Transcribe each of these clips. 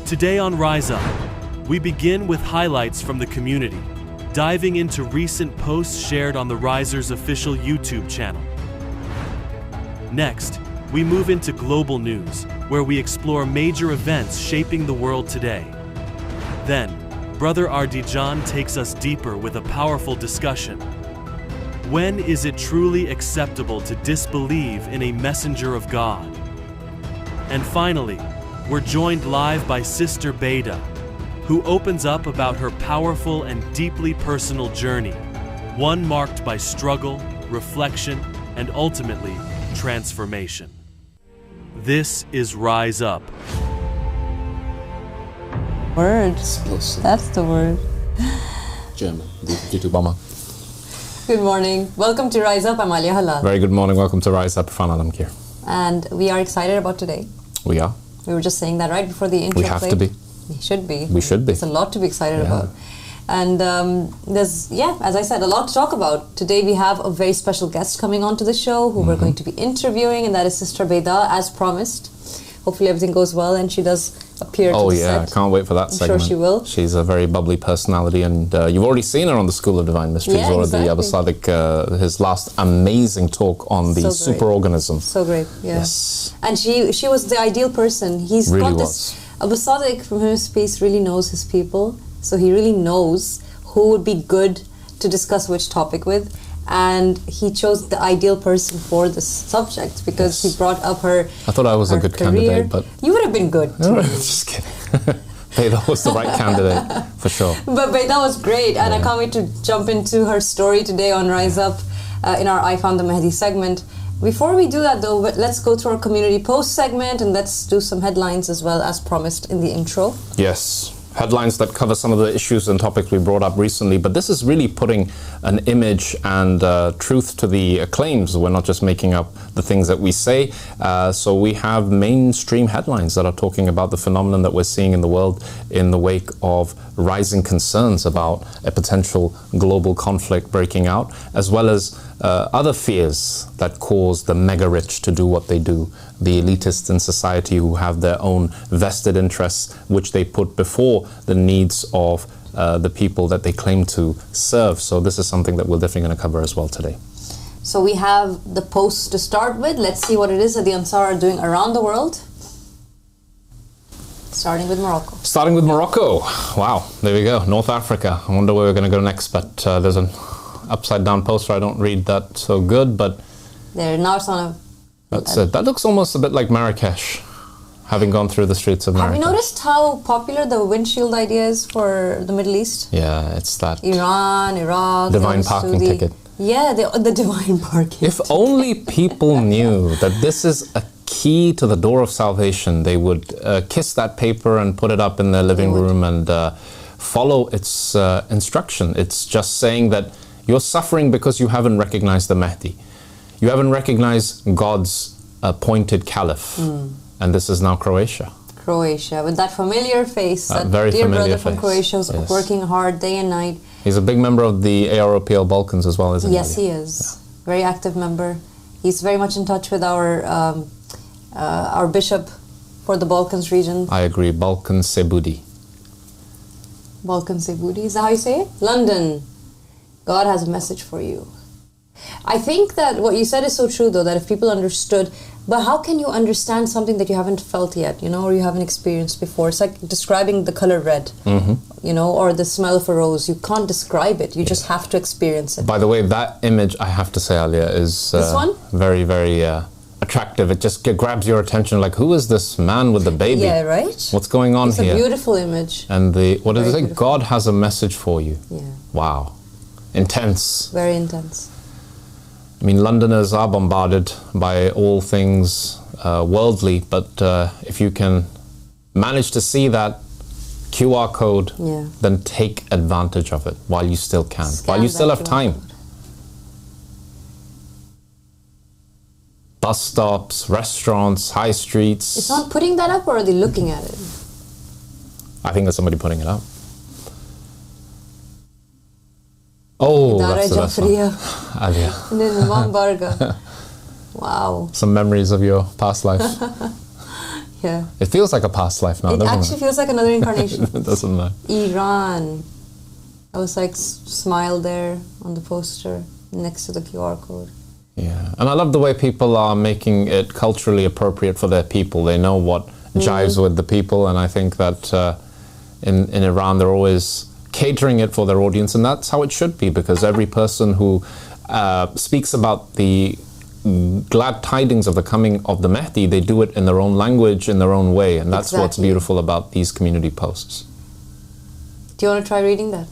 Today on Rise Up, we begin with highlights from the community, diving into recent posts shared on the Risers official YouTube channel. Next, we move into global news, where we explore major events shaping the world today. Then, Brother Ardijan takes us deeper with a powerful discussion. When is it truly acceptable to disbelieve in a messenger of God? And finally, we're joined live by Sister Beda, who opens up about her powerful and deeply personal journey, one marked by struggle, reflection, and ultimately, transformation. This is Rise Up. Word. Explosive. That's the word. German. D2 bomber. Good morning. Welcome to Rise Up. I'm Alia Halal. Very good morning. Welcome to Rise Up. Irfan Alamkir. And we are excited about today. We are. We were just saying that right before the intro. We have to be. We should be. We should be. There's a lot to be excited about. And there's, as I said, a lot to talk about. Today we have a very special guest coming onto the show who we're going to be interviewing, and that is Sister Beda, as promised. Hopefully everything goes well and she does appear to the set. I can't wait for that segment. I'm sure she will. She's a very bubbly personality, and you've already seen her on the School of Divine Mysteries, Yeah, exactly. Abu Sadiq, his last amazing talk on the superorganism. So great, yeah. Yes. And she was the ideal person. He's Really got this. Abu Sadiq, from his space, really knows his people. So he really knows who would be good to discuss which topic with. And he chose the ideal person for this subject because he brought up her I thought I was a good candidate, but... You would have been good too. Just kidding. Beda was the right candidate, for sure. But Beda was great, and I can't wait to jump into her story today on Rise Up in our I Found the Mahdi segment. Before we do that though, let's go to our community post segment and let's do some headlines as well as promised in the intro. Yes. Headlines that cover some of the issues and topics we brought up recently, but this is really putting an image and truth to the claims. We're not just making up the things that we say. So we have mainstream headlines that are talking about the phenomenon that we're seeing in the world in the wake of rising concerns about a potential global conflict breaking out, as well as other fears that cause the mega rich to do what they do, the elitists in society who have their own vested interests, which they put before the needs of the people that they claim to serve. So this is something that we're definitely going to cover as well today. So we have the post to start with. Let's see what it is that the Ansar are doing around the world. Starting with Morocco. Starting with Morocco. Wow, there we go. North Africa. I wonder where we're going to go next, but there's an upside down poster. I don't read that so good, but there now it's on a... That's it. That looks almost a bit like Marrakesh, having gone through the streets of Marrakesh. Have you noticed how popular the windshield idea is for the Middle East? Yeah, it's that Iran, Iraq, divine parking ticket. Yeah, the divine parking. If only people knew that this is a key to the door of salvation, they would kiss that paper and put it up in their living room and follow its instruction. It's just saying that you're suffering because you haven't recognized the Mahdi. You haven't recognized God's appointed caliph. And this is now Croatia. Croatia, with that familiar face, that very dear familiar brother from face. Croatia who's working hard day and night. He's a big member of the AROPL Balkans as well, isn't he? Yes, he is. Yeah. Very active member. He's very much in touch with our bishop for the Balkans region. I agree. Balkan Sebudi. Balkan Sebudi, is that how you say it? London. God has a message for you. I think that what you said is so true, though, that if people understood, but how can you understand something that you haven't felt yet, or you haven't experienced before? It's like describing the color red, or the smell of a rose. You can't describe it. You just have to experience it. By the way, that image, I have to say, Alia, is this one? Very, very attractive. It just grabs your attention. Like, who is this man with the baby? Yeah, right? What's going on here? It's a beautiful image. And what does it say? God has a message for you. Yeah. Wow. Intense. Very intense. I mean, Londoners are bombarded by all things worldly, but if you can manage to see that QR code, then take advantage of it while you still can, while you still have time. Bus stops, restaurants, high streets. It's not putting that up, or are they looking at it? I think there's somebody putting it up. Oh, that's the best one. Alia. And then Mambarga. Wow. Some memories of your past life. Yeah. It feels like a past life now, It doesn't actually feels like another incarnation. it? Doesn't it? Iran. I was like, smile there on the poster next to the QR code. Yeah, and I love the way people are making it culturally appropriate for their people. They know what jives with the people, and I think that in Iran they're always catering it for their audience, and that's how it should be, because every person who speaks about the glad tidings of the coming of the Mahdi, they do it in their own language, in their own way, and that's what's beautiful about these community posts. Do you want to try reading that?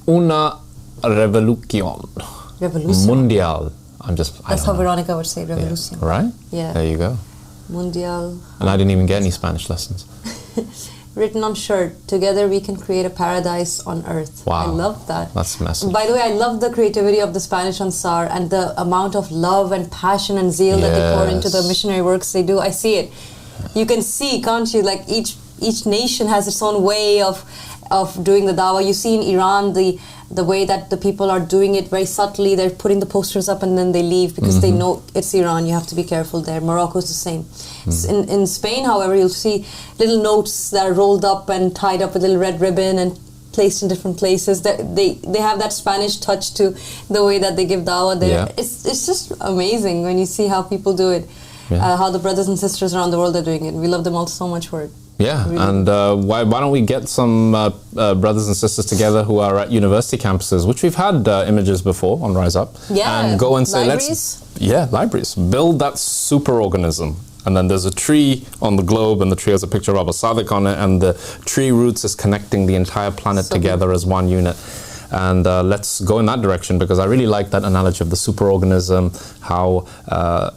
Una revolución mundial. That's how Veronica would say revolución. Yeah. Right? Yeah. There you go. Mundial. And I didn't even get any Spanish lessons. Written on shirt, together we can create a paradise on earth. Wow. I love that. That's a message. By the way, I love the creativity of the Spanish Ansar and the amount of love and passion and zeal that they pour into the missionary works they do. I see it. You can see, can't you? Like each nation has its own way of doing the dawah. You see in Iran the way that the people are doing it very subtly. They're putting the posters up and then they leave because they know it's Iran. You have to be careful there. Morocco's the same. In Spain, however, you'll see little notes that are rolled up and tied up with a little red ribbon and placed in different places. They have that Spanish touch to the way that they give dawah there. Yeah. It's just amazing when you see how people do it, how the brothers and sisters around the world are doing it. We love them all so much for it. Yeah, really. And why don't we get some brothers and sisters together who are at university campuses, which we've had images before on Rise Up, and go and say, libraries, build that superorganism. And then there's a tree on the globe, and the tree has a picture of Abba Sadiq on it, and the tree roots is connecting the entire planet together as one unit. And let's go in that direction, because I really like that analogy of the superorganism, how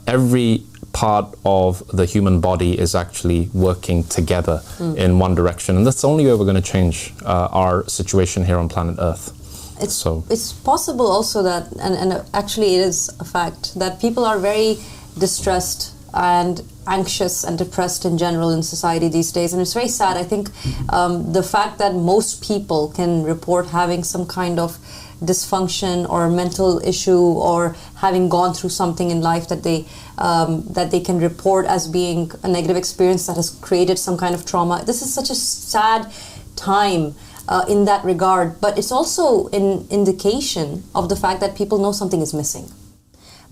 every part of the human body is actually working together in one direction, and that's the only way we're going to change our situation here on planet Earth. It's possible also that, and actually it is a fact, that people are very distressed and anxious and depressed in general in society these days, and it's very sad. I think the fact that most people can report having some kind of dysfunction or mental issue or having gone through something in life that they can report as being a negative experience that has created some kind of trauma. This is such a sad time in that regard, but it's also an indication of the fact that people know something is missing,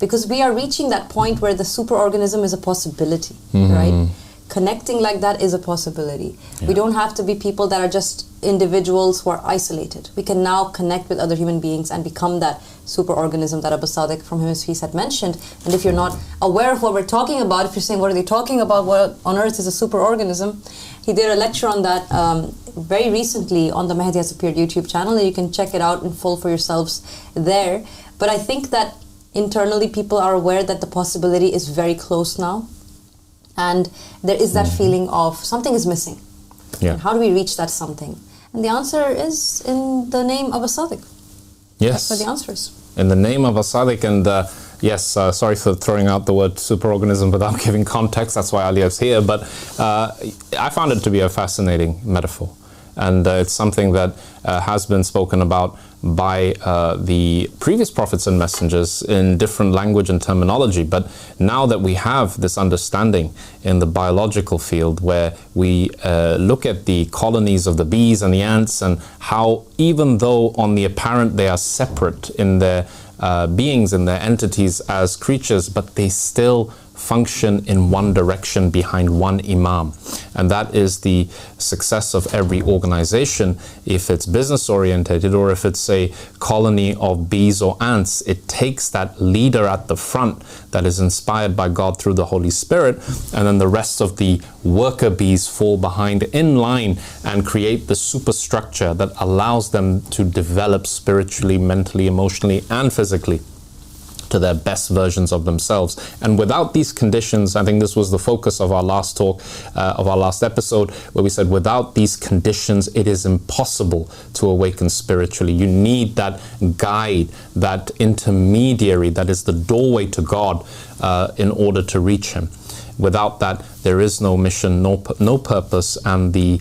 because we are reaching that point where the superorganism is a possibility, right? Connecting like that is a possibility. We don't have to be people that are just individuals who are isolated. We can now connect with other human beings and become that superorganism that Abba Sadiq from Him His Peace had mentioned. And if you're not aware of what we're talking about, if you're saying, what are they talking about? What on earth is a superorganism? He did a lecture on that very recently on the Mahdi Has Appeared YouTube channel, and you can check it out in full for yourselves there. But I think that internally people are aware that the possibility is very close now. And there is that feeling of something is missing. And how do we reach that something? And the answer is in the name of Abba Sadiq. Yes. That's where the answer is. In the name of Abba Sadiq. And yes, sorry for throwing out the word superorganism without giving context. That's why Aliev's here. But I found it to be a fascinating metaphor. And it's something that has been spoken about by the previous prophets and messengers in different language and terminology. But now that we have this understanding in the biological field, where we look at the colonies of the bees and the ants, and how even though on the apparent they are separate in their beings, in their entities as creatures, but they still function in one direction behind one imam. And that is the success of every organization. If it's business orientated, or if it's a colony of bees or ants, it takes that leader at the front that is inspired by God through the Holy Spirit, and then the rest of the worker bees fall behind in line and create the superstructure that allows them to develop spiritually, mentally, emotionally, and physically to their best versions of themselves. And without these conditions, I think this was the focus of our last talk, of our last episode, where we said without these conditions, it is impossible to awaken spiritually. You need that guide, that intermediary, that is the doorway to God in order to reach Him. Without that, there is no mission, no purpose, and the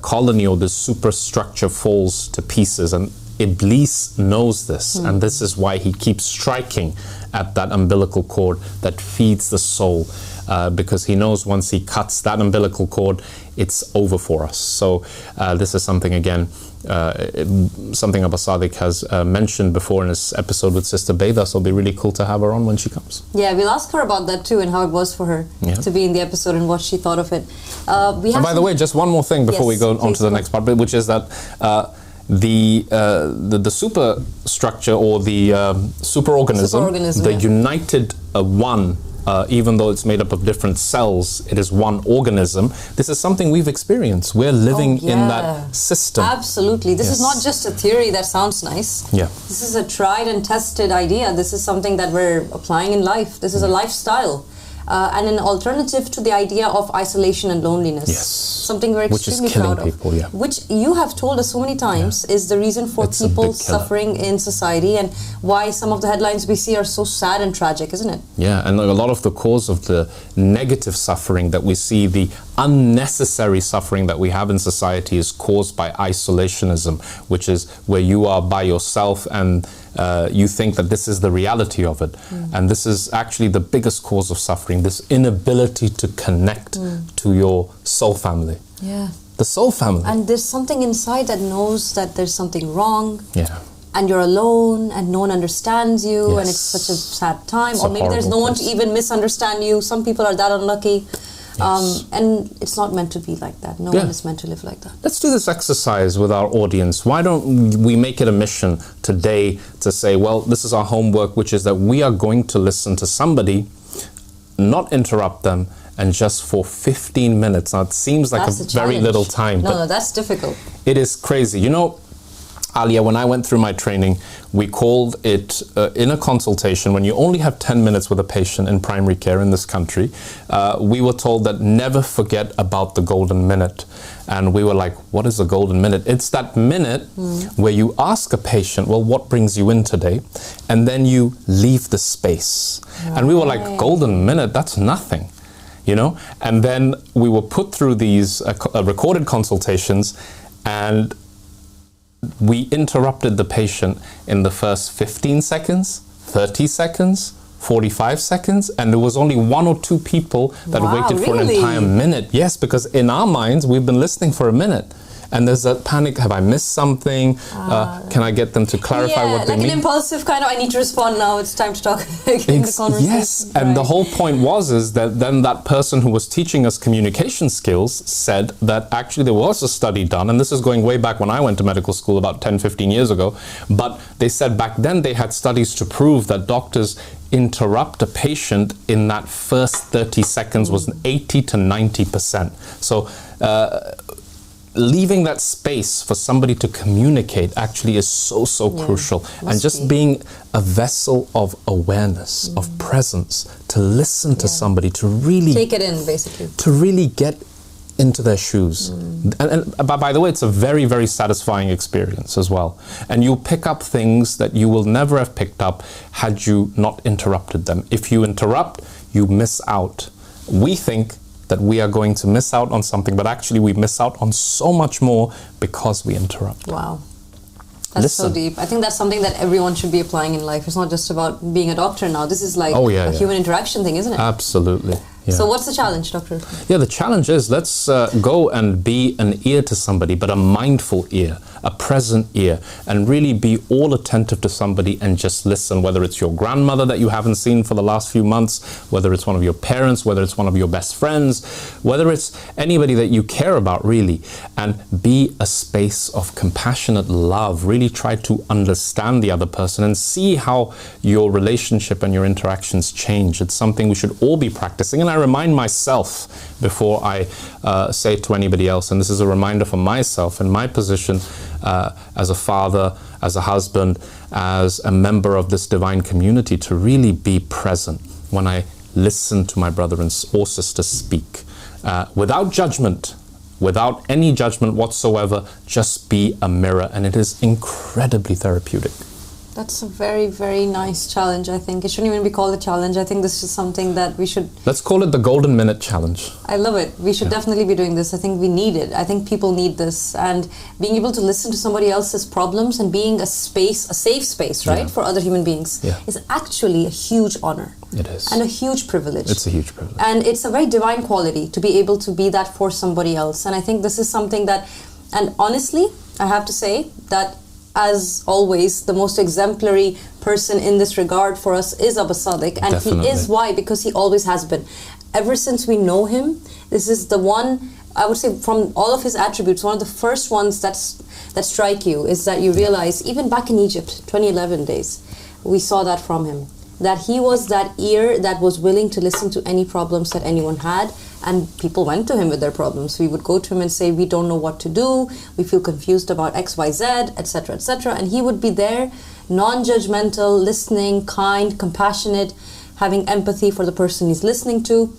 colony or the superstructure falls to pieces. And Iblis knows this, and this is why he keeps striking at that umbilical cord that feeds the soul because he knows once he cuts that umbilical cord, it's over for us. So this is something, again, something Abba Sadiq has mentioned before in his episode with Sister Beda, so it'll be really cool to have her on when she comes. Yeah, we'll ask her about that too, and how it was for her to be in the episode and what she thought of it. And by the way, just one more thing before we go on to the next part, which is that the superstructure, or the superorganism, the united one, even though it's made up of different cells, it is one organism. This is something we've experienced. We're living in that system. Absolutely. This is not just a theory that sounds nice. Yeah. This is a tried and tested idea. This is something that we're applying in life. This is a lifestyle. And an alternative to the idea of isolation and loneliness. Yes. Something we're extremely proud of. People, which you have told us so many times is the reason for people suffering in society, and why some of the headlines we see are so sad and tragic, isn't it? Yeah, and a lot of the cause of the negative suffering that we see, the unnecessary suffering that we have in society, is caused by isolationism, which is where you are by yourself and you think that this is the reality of it. And this is actually the biggest cause of suffering, this inability to connect to your soul family. Yeah. The soul family. And there's something inside that knows that there's something wrong. Yeah. And you're alone, and no one understands you, and it's such a sad time. Or maybe there's no one to even misunderstand you. Some people are that unlucky. And it's not meant to be like that. No one is meant to live like that. Let's do this exercise with our audience. Why don't we make it a mission today to say, well, this is our homework, which is that we are going to listen to somebody, not interrupt them, and just for 15 minutes. Now, it seems like a very little time. No, that's difficult. It is crazy. You know, Alia, when I went through my training, we called it in a consultation, when you only have 10 minutes with a patient in primary care in this country, we were told that never forget about the golden minute. And we were like, what is the golden minute? It's that minute where you ask a patient, well, what brings you in today? And then you leave the space. And we were like, golden minute, that's nothing. You know? And then we were put through these recorded consultations, and we interrupted the patient in the first 15 seconds, 30 seconds, 45 seconds, and there was only 1 or 2 people that waited for an entire minute. Yes, because in our minds, we've been listening for a minute. And there's that panic, have I missed something? Can I get them to clarify what they mean? Like an impulsive kind of, I need to respond now, it's time to talk. In the conversation. Yes, and the whole point is that then that person who was teaching us communication skills said that actually there was a study done, and this is going way back when I went to medical school about 10, 15 years ago, but they said back then they had studies to prove that doctors interrupt a patient in that first 30 seconds was 80 to 90%. So, leaving that space for somebody to communicate actually is so crucial. And just being a vessel of awareness, of presence, to listen to somebody, to really take it in, basically. To really get into their shoes. And by the way, it's a very, very satisfying experience as well. And you'll pick up things that you will never have picked up had you not interrupted them. If you interrupt, you miss out. We think that we are going to miss out on something, but actually we miss out on so much more because we interrupt. Wow. That's so deep. I think that's something that everyone should be applying in life. It's not just about being a doctor now. This is like a human interaction thing, isn't it? Absolutely. Yeah. So what's the challenge, Doctor? Yeah, the challenge is let's go and be an ear to somebody, but a mindful ear, a present ear, and really be all attentive to somebody and just listen, whether it's your grandmother that you haven't seen for the last few months, whether it's one of your parents, whether it's one of your best friends, whether it's anybody that you care about, really, and be a space of compassionate love. Really try to understand the other person and see how your relationship and your interactions change. It's something we should all be practicing, and I remind myself before I say it to anybody else, and this is a reminder for myself in my position as a father, as a husband, as a member of this divine community, to really be present when I listen to my brother or sister speak, without judgment, without any judgment whatsoever. Just be a mirror, and it is incredibly therapeutic. That's a very, very nice challenge, I think. It shouldn't even be called a challenge. I think this is something that we should... Let's call it the Golden Minute Challenge. I love it. We should definitely be doing this. I think we need it. I think people need this. And being able to listen to somebody else's problems and being a safe space, right, for other human beings is actually a huge honor. It is. And a huge privilege. It's a huge privilege. And it's a very divine quality to be able to be that for somebody else. And I think this is something that... And honestly, I have to say that as always, the most exemplary person in this regard for us is Abba Sadiq. And Definitely. he is why? Because he always has been. Ever since we know him, this is the one, I would say, from all of his attributes, one of the first ones that strike you is that you realize, even back in Egypt, 2011 days, we saw that from him. That he was that ear that was willing to listen to any problems that anyone had, and people went to him with their problems. We would go to him and say, we don't know what to do, we feel confused about XYZ, etc., etc. And he would be there, non-judgmental, listening, kind, compassionate, having empathy for the person he's listening to.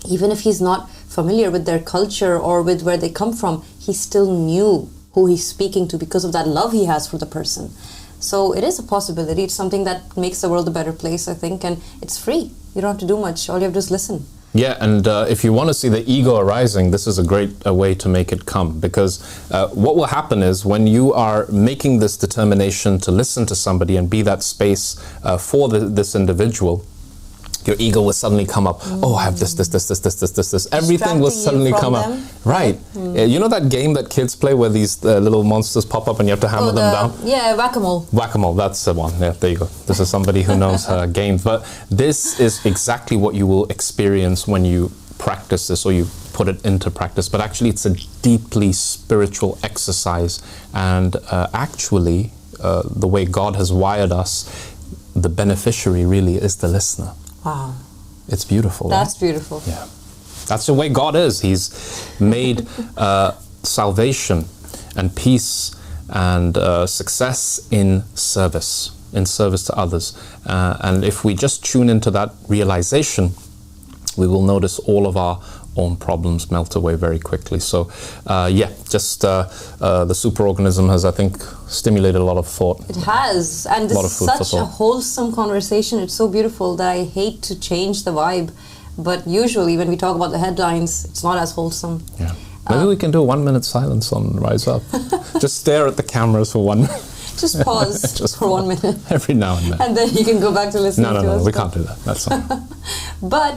Even if he's not familiar with their culture or with where they come from, he still knew who he's speaking to because of that love he has for the person. So it is a possibility. It's something that makes the world a better place, I think, and it's free. You don't have to do much. All you have to do is listen. Yeah, and if you want to see the ego arising, this is a great way to make it come, because what will happen is when you are making this determination to listen to somebody and be that space for this individual, your ego will suddenly come up. Oh, I have this. Everything will suddenly come up. Right. You know that game that kids play where these little monsters pop up and you have to hammer them down? Yeah, whack-a-mole. Whack-a-mole, that's the one. Yeah, there you go. This is somebody who knows games. But this is exactly what you will experience when you practice this or you put it into practice. But actually, it's a deeply spiritual exercise. And actually, the way God has wired us, the beneficiary really is the listener. Wow. It's beautiful. That's right? beautiful. Yeah. That's the way God is. He's made salvation and peace and success in service to others. And if we just tune into that realization, we will notice all of our own problems melt away very quickly. So, the superorganism has, I think, stimulated a lot of thought. It has, and this is such a wholesome conversation. It's so beautiful that I hate to change the vibe, but usually when we talk about the headlines, it's not as wholesome. Yeah. Maybe we can do a 1 minute silence on Rise Up. Just stare at the cameras for 1 minute. Just pause just for 1 minute. Every now and then. And then you can go back to listening to us. No, we can't do that. That's all. But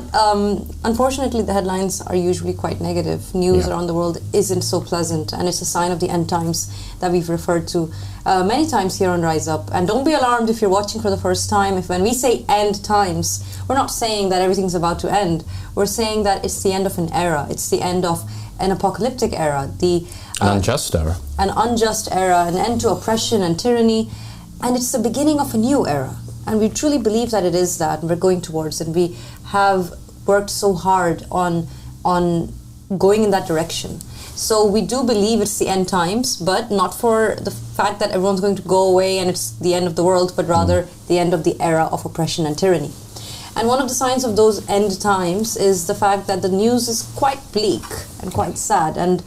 unfortunately, the headlines are usually quite negative. News around the world isn't so pleasant, and it's a sign of the end times that we've referred to many times here on Rise Up. And don't be alarmed if you're watching for the first time. If when we say end times, we're not saying that everything's about to end. We're saying that it's the end of an era. It's the end of an apocalyptic era. An unjust era. An unjust era, an end to oppression and tyranny, and it's the beginning of a new era. And we truly believe that it is that, and we're going towards it. We have worked so hard on going in that direction. So we do believe it's the end times, but not for the fact that everyone's going to go away and it's the end of the world, but rather the end of the era of oppression and tyranny. And one of the signs of those end times is the fact that the news is quite bleak and quite sad. And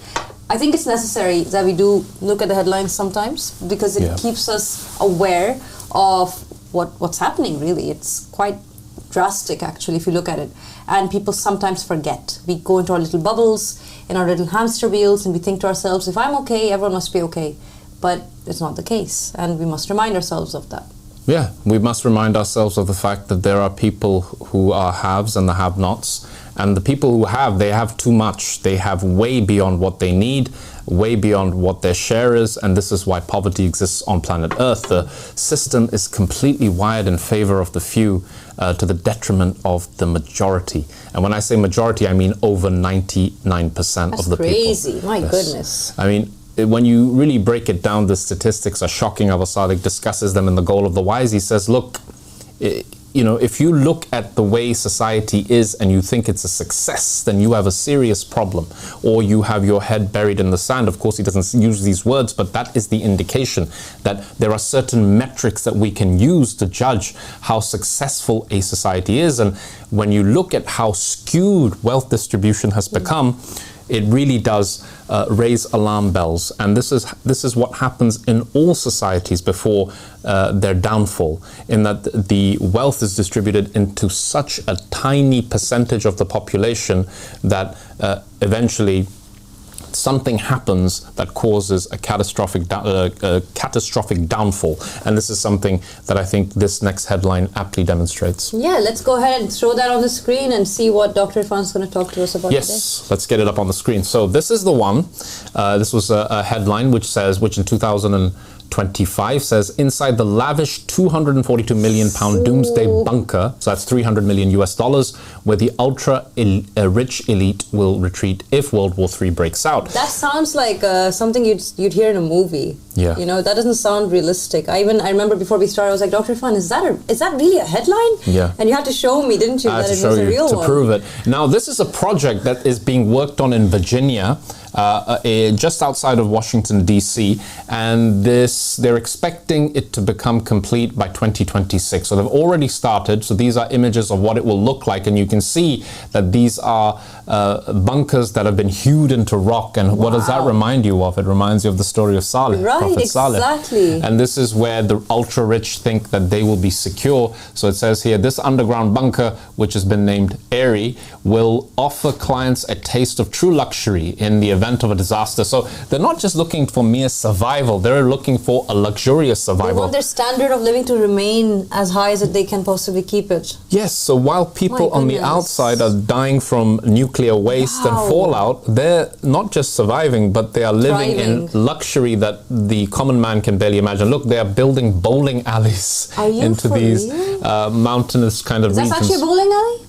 I think it's necessary that we do look at the headlines sometimes, because it keeps us aware of what's happening, really. It's quite drastic, actually, if you look at it. And people sometimes forget. We go into our little bubbles, in our little hamster wheels, and we think to ourselves, if I'm okay, everyone must be okay. But it's not the case, and we must remind ourselves of that. Yeah, we must remind ourselves of the fact that there are people who are haves and the have-nots. And the people who have, they have too much. They have way beyond what they need, way beyond what their share is. And this is why poverty exists on planet Earth. The system is completely wired in favor of the few to the detriment of the majority. And when I say majority, I mean over 99% of the people. That's crazy. My goodness. I mean, when you really break it down, the statistics are shocking. Abba Sadiq discusses them in The Goal of the Wise. He says, look, if you look at the way society is and you think it's a success, then you have a serious problem, or you have your head buried in the sand. Of course, he doesn't use these words, but that is the indication that there are certain metrics that we can use to judge how successful a society is. And when you look at how skewed wealth distribution has become, it really does raise alarm bells. And this is what happens in all societies before their downfall, in that the wealth is distributed into such a tiny percentage of the population that eventually something happens that causes a catastrophic downfall. And this is something that I think this next headline aptly demonstrates. Yeah, let's go ahead and throw that on the screen and see what Dr. Irfan's going to talk to us about today. Yes, let's get it up on the screen. So this is the one. This was a headline which in 2025 says, inside the lavish 242 million pound doomsday bunker, so that's $300 million, where the ultra rich elite will retreat if World War III breaks out. That sounds like something you'd hear in a movie. Yeah. You know, that doesn't sound realistic. I remember before we started, I was like, Dr. Irfan, is that really a headline? Yeah. And you had to show me, didn't you, that it was a real one? To prove it. Now, this is a project that is being worked on in Virginia, just outside of Washington, D.C., and they're expecting it to become complete by 2026. So they've already started. So these are images of what it will look like, and you can see that these are bunkers that have been hewed into rock. And what does that remind you of? It reminds you of the story of Saleh, Prophet Saleh. Exactly. And this is where the ultra-rich think that they will be secure. So it says here, this underground bunker, which has been named Airy, will offer clients a taste of true luxury in the event of a disaster. So they're not just looking for mere survival, they're looking for a luxurious survival. They want their standard of living to remain as high as they can possibly keep it. Yes, so while people on the outside are dying from nuclear waste and fallout, they're not just surviving, but they are living in luxury that the common man can barely imagine. Look, they are building bowling alleys into these mountainous kind of regions. Is that actually a bowling alley?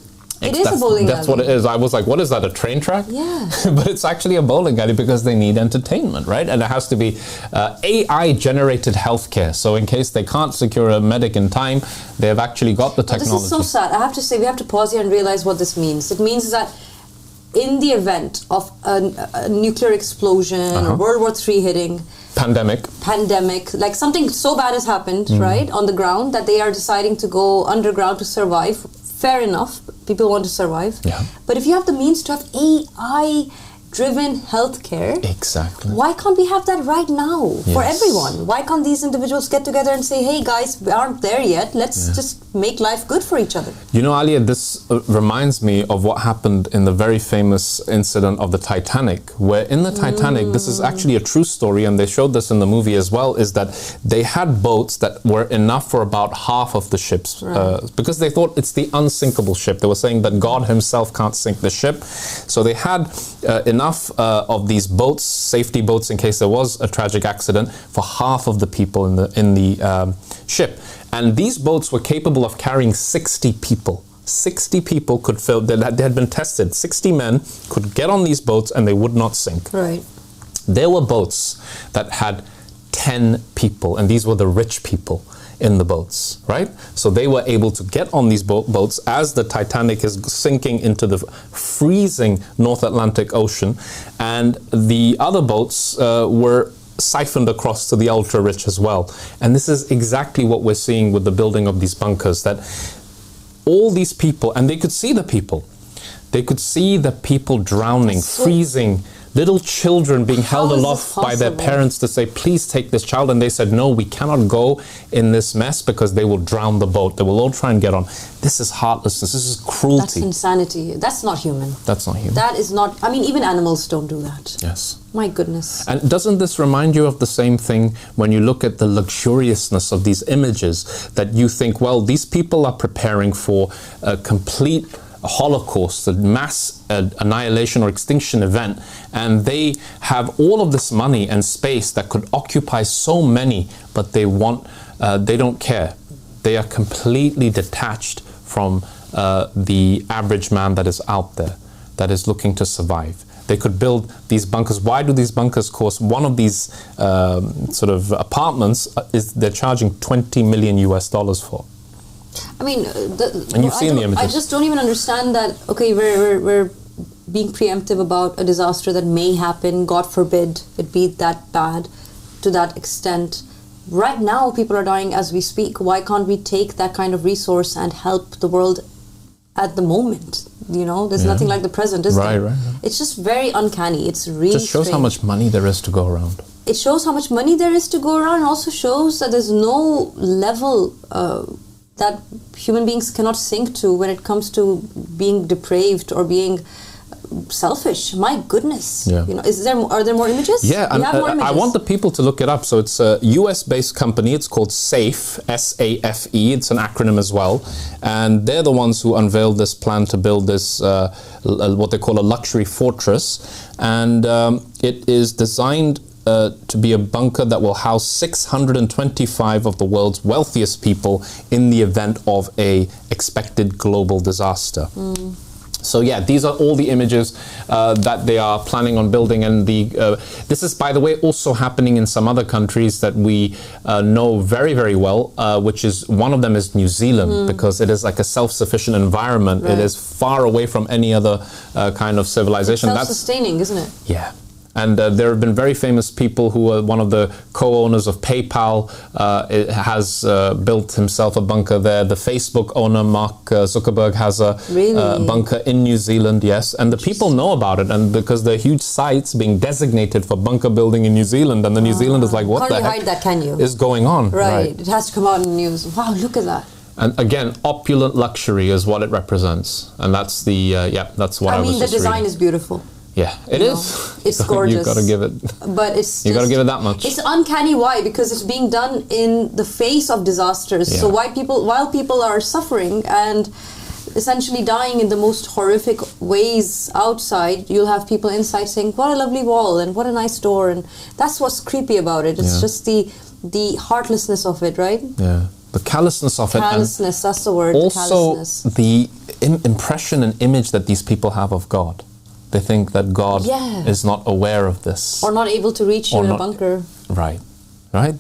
It is a bowling alley. That's what it is. I was like, what is that, a train track? Yeah. But it's actually a bowling alley because they need entertainment, right? And it has to be AI-generated healthcare. So in case they can't secure a medic in time, they have actually got the technology. This is so sad. I have to say, we have to pause here and realize what this means. It means that in the event of a nuclear explosion or World War III hitting, pandemic, like something so bad has happened, right, on the ground, that they are deciding to go underground to survive. Fair enough, people want to survive. Yeah. But if you have the means to have AI-driven healthcare, exactly, why can't we have that right now for everyone? Why can't these individuals get together and say, hey guys, we aren't there yet, let's just make life good for each other? You know, Alia, this reminds me of what happened in the very famous incident of the Titanic, where in the Titanic, this is actually a true story, and they showed this in the movie as well, is that they had boats that were enough for about half of the ships, because they thought it's the unsinkable ship. They were saying that God himself can't sink the ship. So they had enough of these boats, safety boats, in case there was a tragic accident, for half of the people in the ship. And these boats were capable of carrying 60 people. 60 people could fill, they had been tested. 60 men could get on these boats and they would not sink. Right. There were boats that had 10 people, and these were the rich people in the boats, right? So they were able to get on these boats as the Titanic is sinking into the freezing North Atlantic Ocean, and the other boats were siphoned across to the ultra-rich as well. And this is exactly what we're seeing with the building of these bunkers, that all these people, and they could see the people drowning, freezing, little children being held aloft by their parents to say, please take this child. And they said, no, we cannot go in this mess because they will drown the boat. They will all try and get on. This is heartlessness. This is cruelty. That's insanity. That's not human. That's not human. That is not, I mean, even animals don't do that. Yes. My goodness. And doesn't this remind you of the same thing when you look at the luxuriousness of these images, that you think, well, these people are preparing for a complete Holocaust, a mass annihilation or extinction event, and they have all of this money and space that could occupy so many, but they don't care. They are completely detached from the average man that is out there, that is looking to survive. They could build these bunkers. Why do these bunkers cost? One of these sort of apartments they're charging $20 million for. I mean, and you've seen the images. I just don't even understand that. Okay, we're being preemptive about a disaster that may happen. God forbid it be that bad, to that extent. Right now, people are dying as we speak. Why can't we take that kind of resource and help the world at the moment? There's nothing like the present, is there? Right. It's just very uncanny. It's really Just shows how much money there is to go around. It shows how much money there is to go around, and also shows that there's no level that human beings cannot sink to when it comes to being depraved or being selfish. My goodness. Yeah. Are there more images? Yeah, and I want the people to look it up. So it's a US-based company. It's called SAFE, S-A-F-E. It's an acronym as well. And they're the ones who unveiled this plan to build this, what they call a luxury fortress. And it is designed to be a bunker that will house 625 of the world's wealthiest people in the event of a expected global disaster. So yeah, these are all the images that they are planning on building, and this is, by the way, also happening in some other countries that we know very, very well, which is, one of them is New Zealand, because it is like a self-sufficient environment. Right. It is far away from any other kind of civilization. It's self-sustaining, isn't it? Yeah. And there have been very famous people who are one of the co-owners of PayPal has built himself a bunker there. The Facebook owner, Mark Zuckerberg, has a bunker in New Zealand, yes. And the people know about it, and because there are huge sites being designated for bunker building in New Zealand, and the New Zealanders like, what the heck hide that, can you? is going on? Right, it has to come out in the news. Wow, look at that. And again, opulent luxury is what it represents. And that's the, that's what I was just reading. the design is beautiful. Yeah, it is. It's gorgeous. You've got to give it. But it's you got to give it that much. It's uncanny. Why? Because it's being done in the face of disasters. Yeah. So while people are suffering and essentially dying in the most horrific ways outside, you'll have people inside saying, "What a lovely wall and what a nice door," and that's what's creepy about it. It's just the heartlessness of it, right? Yeah. The callousness of it. Callousness, that's the word. Also, the impression and image that these people have of God. They think that God is not aware of this. Or not able to reach you in a bunker. Right.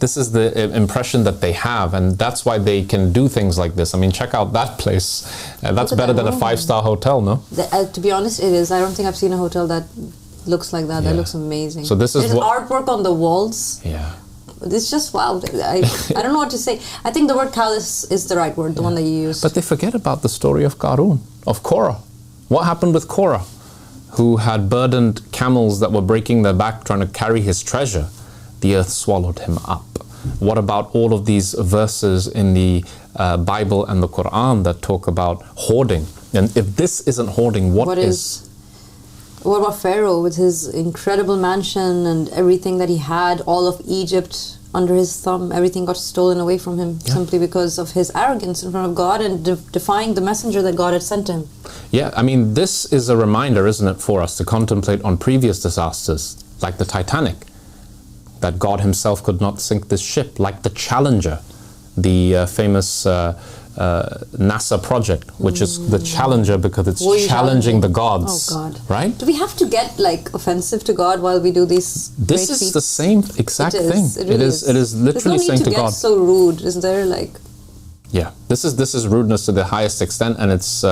This is the impression that they have, and that's why they can do things like this. I mean, check out that place. That's better than a 5-star hotel, no? To be honest, it is. I don't think I've seen a hotel that looks like that. That looks amazing. So this is There's artwork on the walls. Yeah. It's just wow. I don't know what to say. I think the word callous is the right word, the one that you used. But they forget about the story of Qarun, of Korah. What happened with Korah, who had burdened camels that were breaking their back trying to carry his treasure? The earth swallowed him up. What about all of these verses in the Bible and the Quran that talk about hoarding? And if this isn't hoarding, what is? What about Pharaoh with his incredible mansion and everything that he had, all of Egypt under his thumb? Everything got stolen away from him simply because of his arrogance in front of God and defying the messenger that God had sent him. Yeah, I mean, this is a reminder, isn't it, for us to contemplate on previous disasters, like the Titanic, that God himself could not sink this ship, like the Challenger, the famous NASA project, which is the Challenger because it's challenging the gods. Oh God! Right? Do we have to get offensive to God while we do these? This is the same exact thing. It is literally saying to God. There's no need to get so rude, isn't there? Yeah, this is rudeness to the highest extent, and it's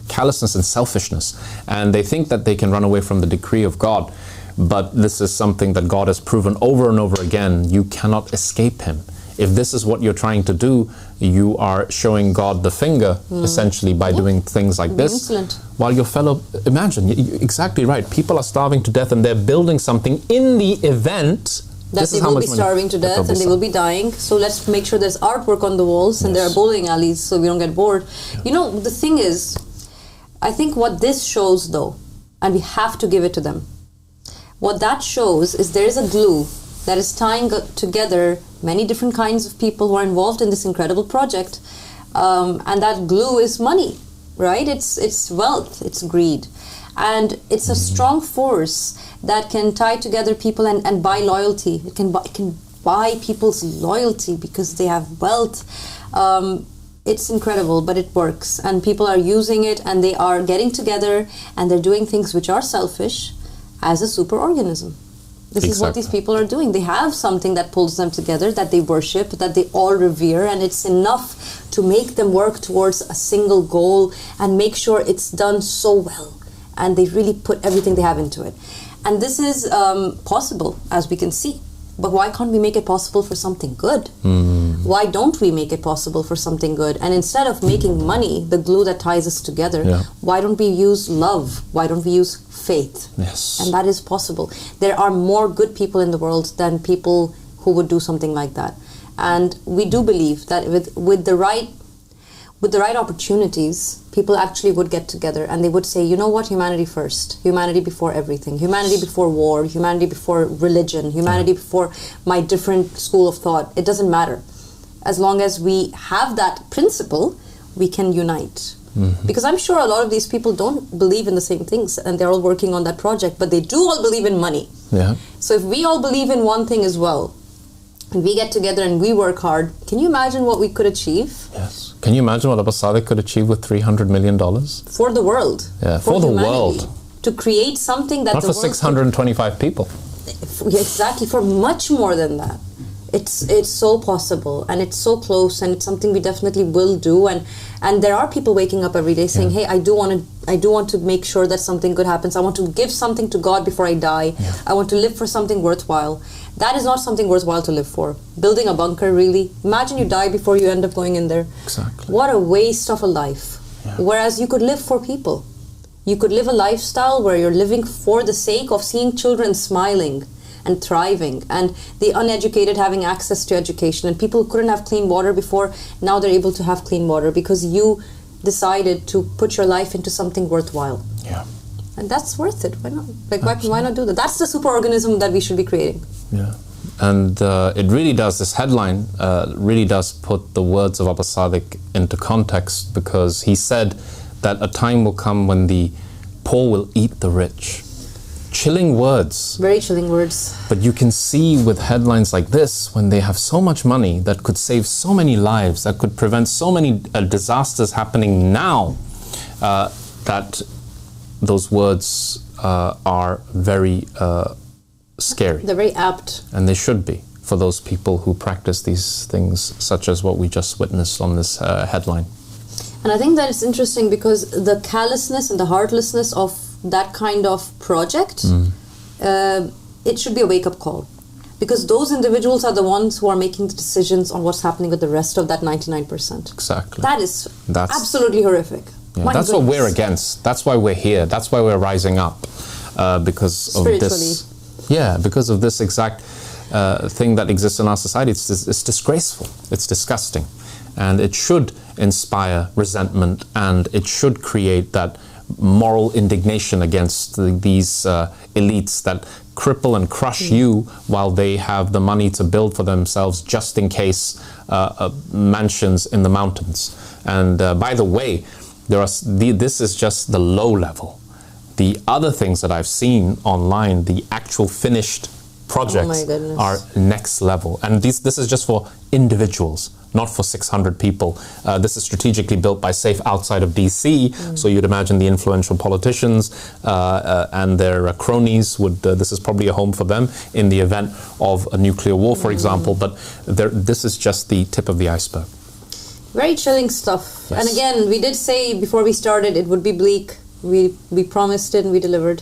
callousness and selfishness. And they think that they can run away from the decree of God, but this is something that God has proven over and over again. You cannot escape him. If this is what you're trying to do, you are showing God the finger, essentially, by doing things like this. Insolent. While your fellow, imagine, you're exactly right, people are starving to death and they're building something in the event that they will be starving to death and they will be dying. So let's make sure there's artwork on the walls and there are bowling alleys so we don't get bored. Yeah. The thing is, I think what this shows though, and we have to give it to them, what that shows is there is a glue that is tying together many different kinds of people who are involved in this incredible project. And that glue is money, right? It's wealth, it's greed. And it's a strong force that can tie together people and buy loyalty. It can buy people's loyalty because they have wealth. It's incredible, but it works. And people are using it and they are getting together and they're doing things which are selfish as a superorganism. This is what these people are doing. They have something that pulls them together, that they worship, that they all revere, and it's enough to make them work towards a single goal and make sure it's done so well. And they really put everything they have into it. And this is possible, as we can see. but why can't we make it possible for something good? Why don't we make it possible for something good? And instead of making money, the glue that ties us together, why don't we use love? Why don't we use faith? Yes. And that is possible. There are more good people in the world than people who would do something like that. And we do believe that with the right opportunities, people actually would get together and they would say, you know what, humanity first, humanity before everything, humanity before war, humanity before religion, humanity before my different school of thought. It doesn't matter. As long as we have that principle, we can unite. Because I'm sure a lot of these people don't believe in the same things and they're all working on that project, but they do all believe in money. Yeah. So if we all believe in one thing as well, and we get together and we work hard, can you imagine what we could achieve? Yes. Can you imagine what Abu Sadiq could achieve with $300 million? For the world. Yeah, for the humanity, world. To create something that not for 625 people. Exactly, for much more than that. It's so possible and it's so close and it's something we definitely will do, and there are people waking up every day saying, hey, I do want to make sure that something good happens. I want to give something to God before I die. I want to live for something worthwhile. That is not something worthwhile to live for. Building a bunker, really. Imagine you die before you end up going in there. Exactly. What a waste of a life. Whereas you could live for people. You could live a lifestyle where you're living for the sake of seeing children smiling and thriving, and the uneducated having access to education, and people who couldn't have clean water before, now they're able to have clean water because you decided to put your life into something worthwhile. Yeah. And that's worth it. Why not? Why not do that? That's the superorganism that we should be creating. Yeah. And it really does, this headline really does put the words of Abu Sadiq into context, because he said that a time will come when the poor will eat the rich. Chilling words. Very chilling words. But you can see with headlines like this, when they have so much money that could save so many lives, that could prevent so many disasters happening now, that those words are very scary. They're very apt. And they should be for those people who practice these things, such as what we just witnessed on this headline. And I think that it's interesting because the callousness and the heartlessness of that kind of project, it should be a wake-up call. Because those individuals are the ones who are making the decisions on what's happening with the rest of that 99%. Exactly. That's absolutely horrific. Yeah, that's what we're against. That's why we're here. That's why we're rising up. Because of this. Yeah, because of this exact thing that exists in our society. It's disgraceful. It's disgusting. And it should inspire resentment, and it should create that moral indignation against these elites that cripple and crush you while they have the money to build for themselves just in case mansions in the mountains. And by the way, this is just the low level. The other things that I've seen online, the actual finished projects are next level. And this is just for individuals, not for 600 people. This is strategically built by SAFE outside of DC, so you'd imagine the influential politicians and their cronies would, this is probably a home for them in the event of a nuclear war, for example, but this is just the tip of the iceberg. Very chilling stuff. Yes. And again, we did say before we started it would be bleak. We promised it and we delivered.